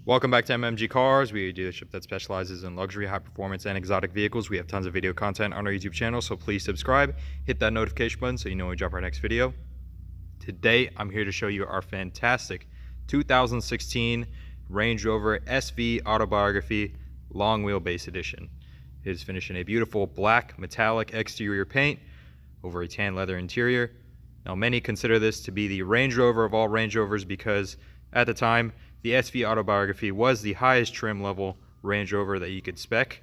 Welcome back to MMG Cars. We are a dealership that specializes in luxury, high performance, and exotic vehicles. We have tons of video content on our YouTube channel, so please subscribe, hit that notification button so you know when we drop our next video. Today, I'm here to show you our fantastic 2016 Range Rover SV Autobiography Long Wheelbase Edition. It is finished in a beautiful black metallic exterior paint over a tan leather interior. Now, many consider this to be the Range Rover of all Range Rovers because at the time, the SV Autobiography was the highest trim level Range Rover that you could spec.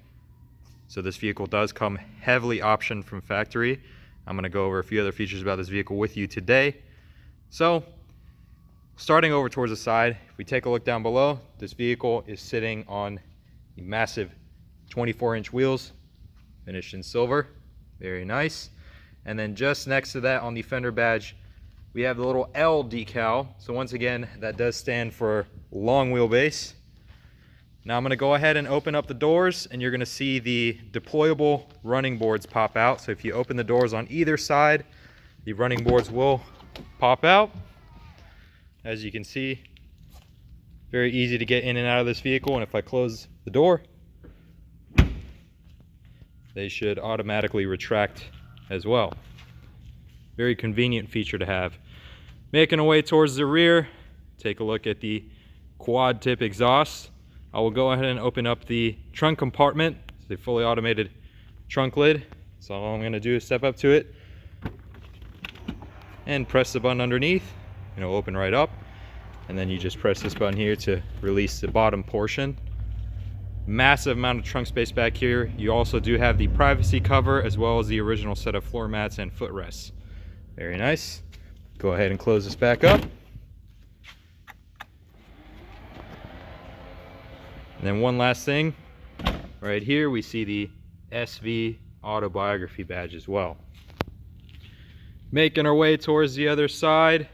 So this vehicle does come heavily optioned from factory. I'm going to go over a few other features about this vehicle with you today. So starting over towards the side, if we take a look down below, this vehicle is sitting on the massive 24-inch wheels, finished in silver. Very nice. And then just next to that on the fender badge, we have the little L decal. So once again, that does stand for long wheelbase. Now I'm going to go ahead and open up the doors and you're going to see the deployable running boards pop out. So if you open the doors on either side, the running boards will pop out. As you can see, very easy to get in and out of this vehicle. And if I close the door, they should automatically retract as well. Very convenient feature to have. Making our way towards the rear, take a look at the quad tip exhaust. I will go ahead and open up the trunk compartment. It's a fully automated trunk lid. So all I'm going to do is step up to it and press the button underneath. It'll open right up. And then you just press this button here to release the bottom portion. Massive amount of trunk space back here. You also do have the privacy cover as well as the original set of floor mats and footrests. Very nice. Go ahead and close this back up. And then one last thing, right here we see the SV Autobiography badge as well. Making our way towards the other side.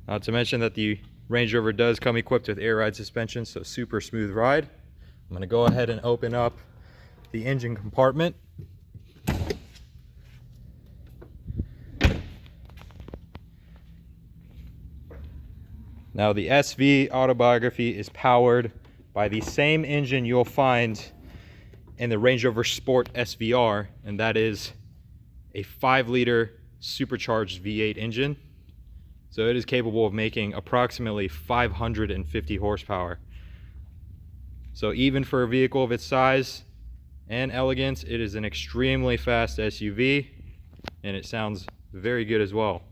Not to mention that the Range Rover does come equipped with air ride suspension, so super smooth ride. I'm going to go ahead and open up the engine compartment. Now the SV Autobiography is powered by the same engine you'll find in the Range Rover Sport SVR, and that is a 5-liter supercharged V8 engine. So it is capable of making approximately 550 horsepower. So even for a vehicle of its size and elegance, it is an extremely fast SUV, and it sounds very good as well.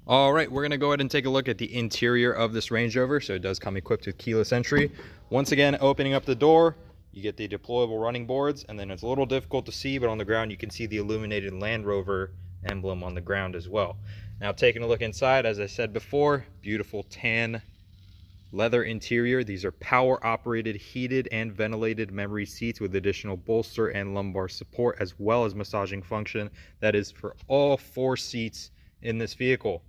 All right, we're gonna go ahead and take a look at the interior of this Range Rover. So it does come equipped with keyless entry. Once again, opening up the door, you get the deployable running boards, and then it's a little difficult to see, but on the ground you can see the illuminated Land Rover emblem on the ground as well. Now taking a look inside, as I said before, beautiful tan leather interior. These are power operated, heated and ventilated memory seats with additional bolster and lumbar support, as well as massaging function. That is for all 4 seats in this vehicle.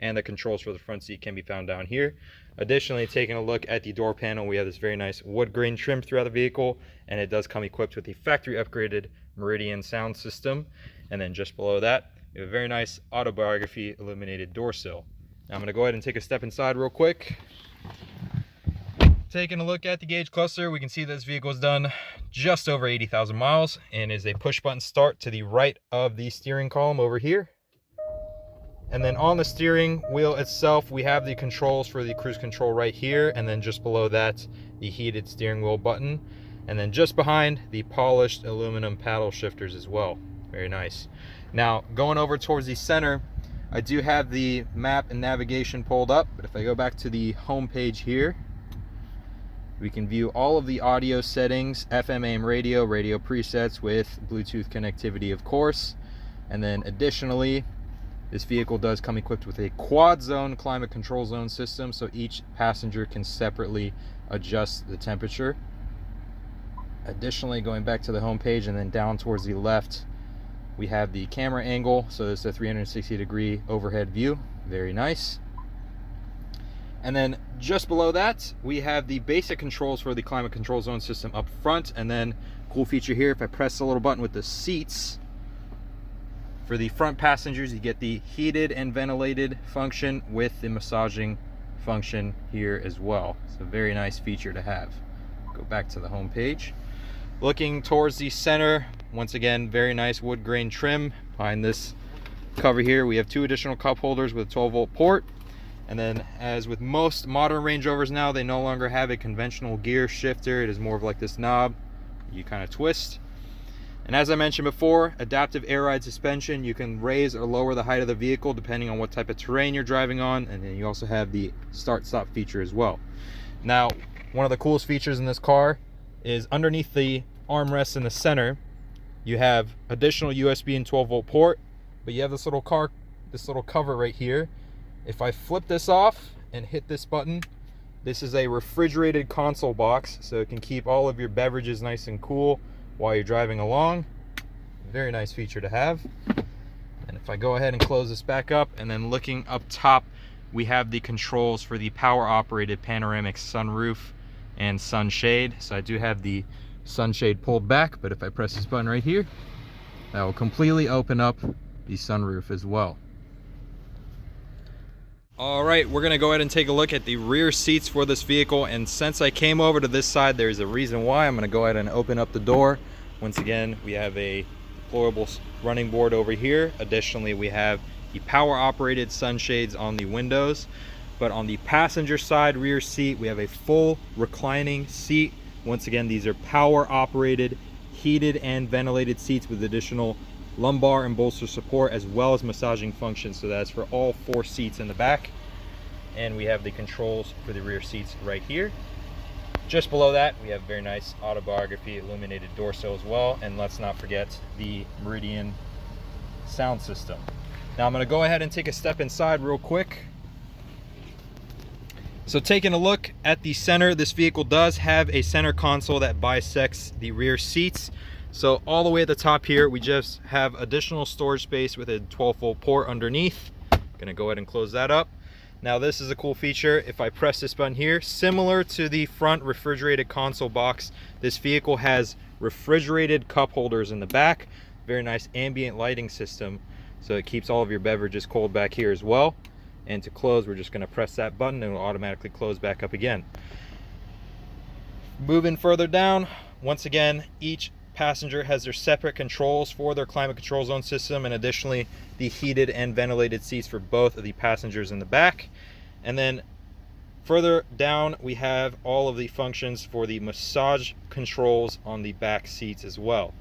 And the controls for the front seat can be found down here. Additionally, taking a look at the door panel, we have this very nice wood grain trim throughout the vehicle, and it does come equipped with the factory upgraded Meridian sound system. And then just below that, we have a very nice Autobiography illuminated door sill. Now I'm going to go ahead and take a step inside real quick. Taking a look at the gauge cluster, we can see this vehicle is done just over 80,000 miles and is a push button start to the right of the steering column over here. And then on the steering wheel itself, we have the controls for the cruise control right here. And then just below that, the heated steering wheel button. And then just behind, the polished aluminum paddle shifters as well. Very nice. Now, going over towards the center, I do have the map and navigation pulled up. But if I go back to the home page here, we can view all of the audio settings, FM, AM radio, radio presets with Bluetooth connectivity, of course. And then additionally, this vehicle does come equipped with a quad zone climate control zone system, so each passenger can separately adjust the temperature. Additionally, going back to the home page and then down towards the left, we have the camera angle. So this is a 360-degree overhead view. Very nice. And then just below that, we have the basic controls for the climate control zone system up front. And then cool feature here, if I press the little button with the seats, For the front passengers, you get the heated and ventilated function with the massaging function here as well. It's a very nice feature to have. Go back to the home page. Looking towards the center, once again, very nice wood grain trim. Behind this cover here, we have 2 additional cup holders with a 12-volt port. And then, as with most modern Range Rovers now, they no longer have a conventional gear shifter. It is more of like this knob you kind of twist. And as I mentioned before, adaptive air ride suspension. You can raise or lower the height of the vehicle depending on what type of terrain you're driving on. And then you also have the start-stop feature as well. Now, one of the coolest features in this car is underneath the armrest in the center, you have additional USB and 12-volt port, but you have this little cover right here. If I flip this off and hit this button, this is a refrigerated console box, so it can keep all of your beverages nice and cool while you're driving along. Very nice feature to have. And if I go ahead and close this back up, and then looking up top, we have the controls for the power operated panoramic sunroof and sunshade. So I do have the sunshade pulled back, but if I press this button right here, that will completely open up the sunroof as well. All right, we're gonna go ahead and take a look at the rear seats for this vehicle. And since I came over to this side, there's a reason why. I'm gonna go ahead and open up the door. Once again, we have a deployable running board over here. Additionally, we have the power operated sunshades on the windows. But on the passenger side rear seat, we have a full reclining seat. Once again, these are power operated, heated and ventilated seats with additional lumbar and bolster support, as well as massaging functions. So that's for all 4 seats in the back. And we have the controls for the rear seats right here. Just below that, we have very nice Autobiography illuminated door sill as well. And let's not forget the Meridian sound system. Now I'm going to go ahead and take a step inside real quick. So taking a look at the center, this vehicle does have a center console that bisects the rear seats. So all the way at the top here, we just have additional storage space with a 12-volt port underneath. Gonna go ahead and close that up. Now this is a cool feature. If I press this button here, similar to the front refrigerated console box, this vehicle has refrigerated cup holders in the back. Very nice ambient lighting system, so it keeps all of your beverages cold back here as well. And to close, we're just gonna press that button and it will automatically close back up again. Moving further down, once again, each passenger has their separate controls for their climate control zone system, and additionally the heated and ventilated seats for both of the passengers in the back. And then further down, we have all of the functions for the massage controls on the back seats as well.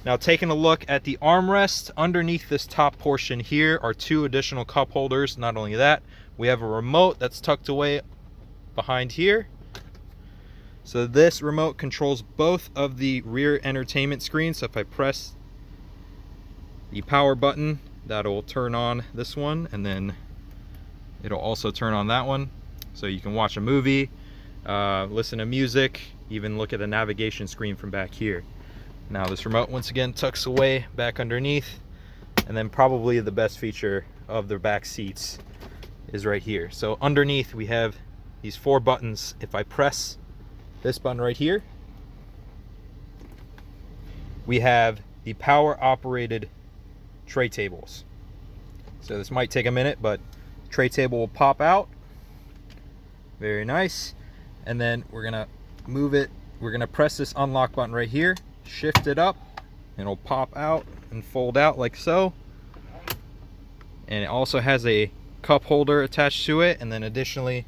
Now taking a look at the armrest, underneath this top portion here are 2 additional cup holders. Not only that, we have a remote that's tucked away behind here. So this remote controls both of the rear entertainment screens. So if I press the power button, that'll turn on this one, and then it'll also turn on that one. So you can watch a movie, listen to music, even look at the navigation screen from back here. Now this remote once again tucks away back underneath, and then probably the best feature of the back seats is right here. So underneath we have these 4 buttons. If I press this button right here, we have the power operated tray tables. So this might take a minute, but tray table will pop out. Very nice. And then we're gonna move it. We're gonna press this unlock button right here, shift it up, and it'll pop out and fold out like so. And it also has a cup holder attached to it. And then additionally,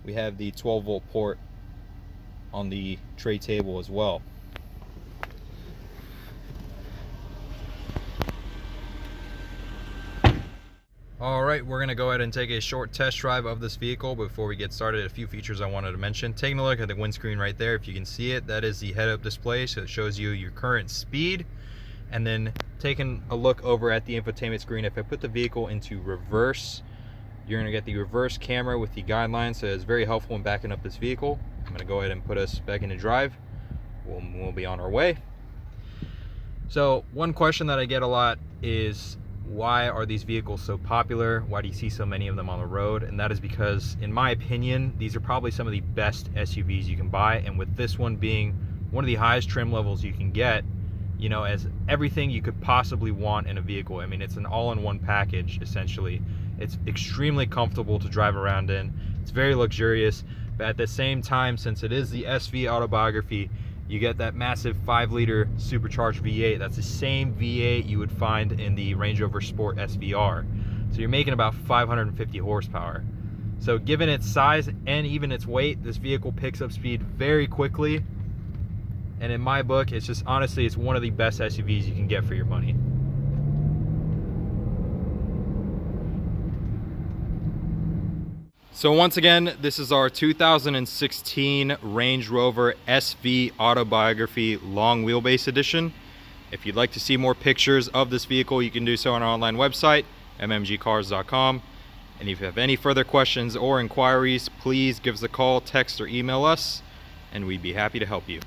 we have the 12-volt port on the tray table as well. All right, we're gonna go ahead and take a short test drive of this vehicle. Before we get started, a few features I wanted to mention. Taking a look at the windscreen right there, if you can see it, that is the head-up display, so it shows you your current speed. And then taking a look over at the infotainment screen, if I put the vehicle into reverse, you're gonna get the reverse camera with the guidelines, so it's very helpful in backing up this vehicle. I'm gonna go ahead and put us back into drive. We'll be on our way. So one question that I get a lot is, why are these vehicles so popular? Why do you see so many of them on the road? And that is because, in my opinion, these are probably some of the best SUVs you can buy. And with this one being one of the highest trim levels you can get, you know, as everything you could possibly want in a vehicle. I mean, it's an all-in-one package, essentially. It's extremely comfortable to drive around in. It's very luxurious, but at the same time, since it is the SV Autobiography, you get that massive 5-liter supercharged V8. That's the same V8 you would find in the Range Rover Sport SVR. So you're making about 550 horsepower. So given its size and even its weight, this vehicle picks up speed very quickly. And in my book, it's just, honestly, it's one of the best SUVs you can get for your money. So once again, this is our 2016 Range Rover SV Autobiography Long Wheelbase Edition. If you'd like to see more pictures of this vehicle, you can do so on our online website, mmgcars.com. And if you have any further questions or inquiries, please give us a call, text, or email us, and we'd be happy to help you.